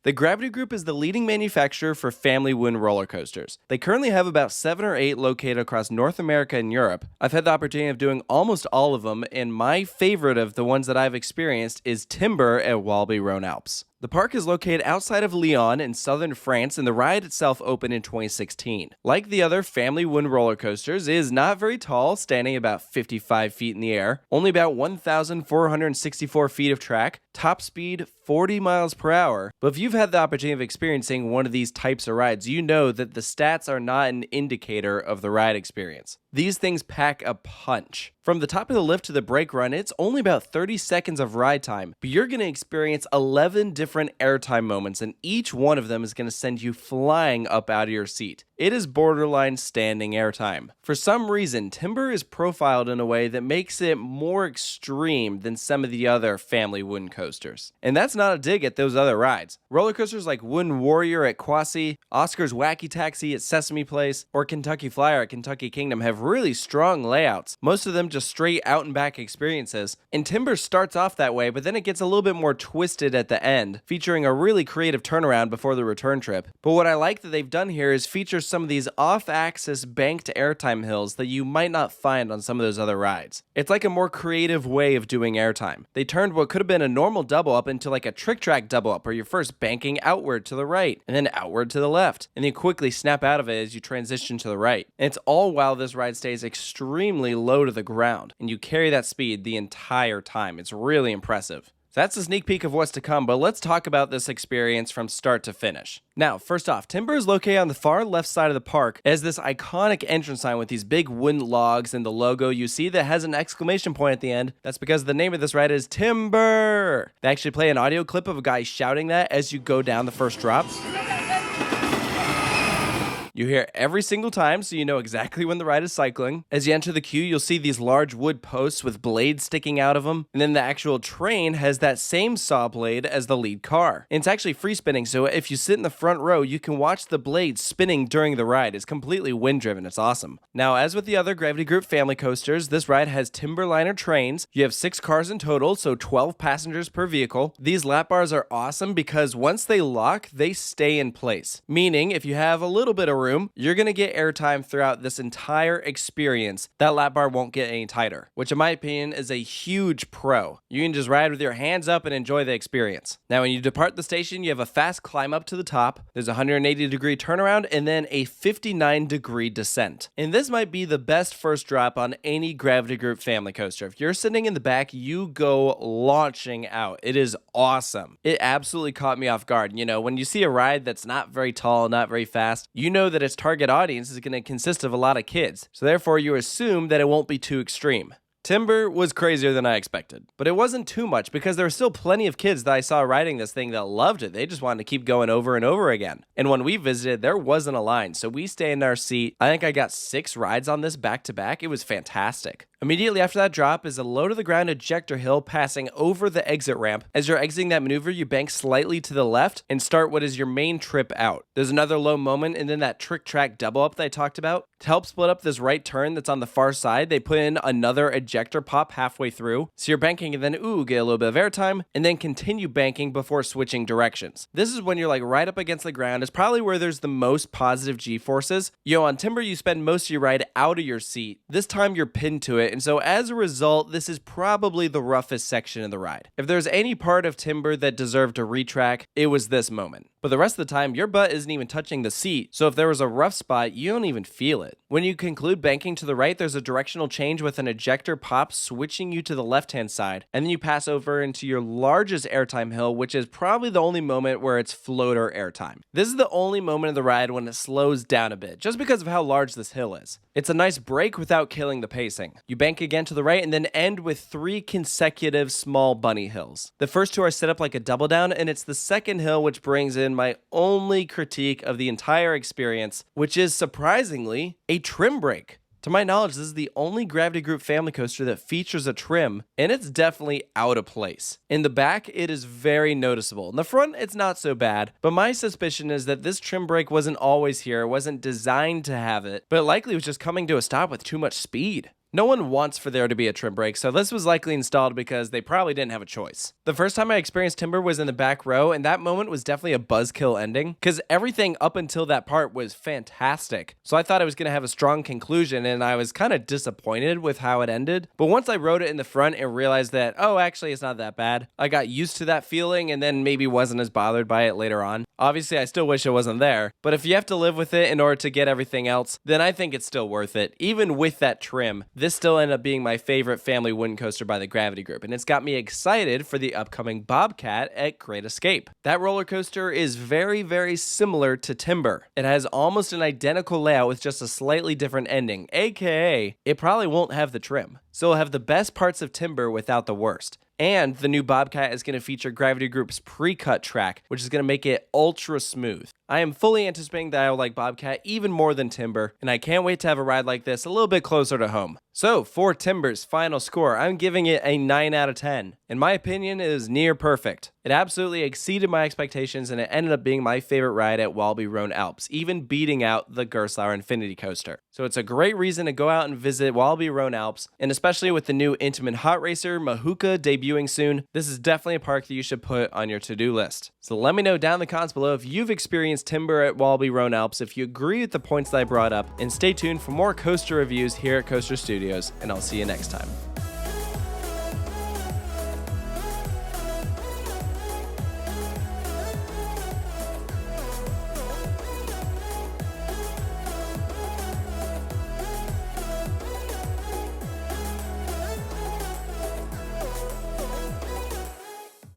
The Gravity Group is the leading manufacturer for family wind roller coasters. They currently have about 7 or 8 located across North America and Europe. I've had the opportunity of doing almost all of them, and my favorite of the ones that I've experienced is Timber at Walibi, Rhône-Alpes. The park is located outside of Lyon in southern France, and the ride itself opened in 2016. Like the other family wind roller coasters, it is not very tall, standing about 55 feet in the air, only about 1,464 feet of track, top speed 40 miles per hour. But if you've had the opportunity of experiencing one of these types of rides, you know that the stats are not an indicator of the ride experience. These things pack a punch. From the top of the lift to the brake run, it's only about 30 seconds of ride time, but you're going to experience 11 different airtime moments, and each one of them is going to send you flying up out of your seat. It is borderline standing airtime. For some reason, Timber is profiled in a way that makes it more extreme than some of the other family wind coasters. And that's not a dig at those other rides. Roller coasters like Wind Warrior at Quasi, Oscar's Wacky Taxi at Sesame Place, or Kentucky Flyer at Kentucky Kingdom have really strong layouts, most of them just straight out and back experiences. And Timber starts off that way, but then it gets a little bit more twisted at the end, featuring a really creative turnaround before the return trip. But what I like that they've done here is feature some of these off-axis banked airtime hills that you might not find on some of those other rides. It's like a more creative way of doing airtime. They turned what could have been a normal double up into like a trick track double up, where you're first banking outward to the right and then outward to the left, and then quickly snap out of it as you transition to the right. And it's all while this ride stays extremely low to the ground, and you carry that speed the entire time. It's really impressive. So that's a sneak peek of what's to come, but let's talk about this experience from start to finish. Now, first off, Timber is located on the far left side of the park as this iconic entrance sign with these big wooden logs and the logo you see that has an exclamation point at the end. That's because the name of this ride is Timber. They actually play an audio clip of a guy shouting that as you go down the first drop. You hear it every single time, so you know exactly when the ride is cycling. As you enter the queue, you'll see these large wood posts with blades sticking out of them. And then the actual train has that same saw blade as the lead car. And it's actually free spinning, so if you sit in the front row, you can watch the blades spinning during the ride. It's completely wind driven. It's awesome. Now, as with the other Gravity Group family coasters, this ride has Timberliner trains. You have 6 cars in total, so 12 passengers per vehicle. These lap bars are awesome because once they lock, they stay in place. Meaning, if you have a little bit of room, you're going to get airtime throughout this entire experience. That lap bar won't get any tighter, which in my opinion is a huge pro. You can just ride with your hands up and enjoy the experience. Now, when you depart the station, you have a fast climb up to the top. There's a 180-degree turnaround and then a 59-degree descent. And this might be the best first drop on any Gravity Group family coaster. If you're sitting in the back, you go launching out. It is awesome. It absolutely caught me off guard. You know, when you see a ride that's not very tall, not very fast, you know that its target audience is going to consist of a lot of kids. So therefore, you assume that it won't be too extreme. Timber was crazier than I expected, but it wasn't too much because there were still plenty of kids that I saw riding this thing that loved it. They just wanted to keep going over and over again. And when we visited, there wasn't a line, so we stayed in our seat. I think I got 6 rides on this back to back. It was fantastic. Immediately after that drop is a low-to-the-ground ejector hill passing over the exit ramp. As you're exiting that maneuver, you bank slightly to the left and start what is your main trip out. There's another low moment and then that trick track double up that I talked about. To help split up this right turn that's on the far side, they put in another ejector pop halfway through. So you're banking and then, get a little bit of airtime, and then continue banking before switching directions. This is when you're like right up against the ground. It's probably where there's the most positive G-forces. On Timber, you spend most of your ride out of your seat. This time you're pinned to it, and so as a result, this is probably the roughest section of the ride. If there's any part of Timber that deserved a retrack, it was this moment. But the rest of the time, your butt isn't even touching the seat, so if there was a rough spot, you don't even feel it. When you conclude banking to the right, there's a directional change with an ejector pop switching you to the left-hand side, and then you pass over into your largest airtime hill, which is probably the only moment where it's floater airtime. This is the only moment of the ride when it slows down a bit, just because of how large this hill is. It's a nice break without killing the pacing. You bank again to the right and then end with 3 consecutive small bunny hills. The first 2 are set up like a double down, and it's the second hill which brings in my only critique of the entire experience, which is surprisingly a trim break. To my knowledge, this is the only Gravity Group family coaster that features a trim, and it's definitely out of place. In the back, it is very noticeable. In the front, it's not so bad, but my suspicion is that this trim brake wasn't always here, it wasn't designed to have it, but it likely was just coming to a stop with too much speed. No one wants for there to be a trim brake, so this was likely installed because they probably didn't have a choice. The first time I experienced timber was in the back row, and that moment was definitely a buzzkill ending, because everything up until that part was fantastic. So I thought it was going to have a strong conclusion, and I was kind of disappointed with how it ended. But once I rode it in the front and realized that, oh, actually it's not that bad, I got used to that feeling and then maybe wasn't as bothered by it later on. Obviously, I still wish it wasn't there, but if you have to live with it in order to get everything else, then I think it's still worth it. Even with that trim, this still ended up being my favorite family wooden coaster by the Gravity Group, and it's got me excited for the upcoming Bobcat at Great Escape. That roller coaster is very, very similar to Timber. It has almost an identical layout with just a slightly different ending, aka it probably won't have the trim. So it'll have the best parts of Timber without the worst. And the new Bobcat is going to feature Gravity Group's pre-cut track, which is going to make it ultra smooth. I am fully anticipating that I will like Bobcat even more than Timber, and I can't wait to have a ride like this a little bit closer to home. So, for Timber's final score, I'm giving it a 9 out of 10. In my opinion, it is near perfect. It absolutely exceeded my expectations, and it ended up being my favorite ride at Walibi Rhône-Alpes, even beating out the Gerstlauer Infinity Coaster. So it's a great reason to go out and visit Walibi Rhône-Alpes, and especially with the new Intamin Hot Racer, Mahuka, debuting soon, this is definitely a park that you should put on your to-do list. So let me know down in the comments below if you've experienced Timber at Walibi Rhône-Alpes, if you agree with the points that I brought up, and stay tuned for more coaster reviews here at Coaster Studios, and I'll see you next time.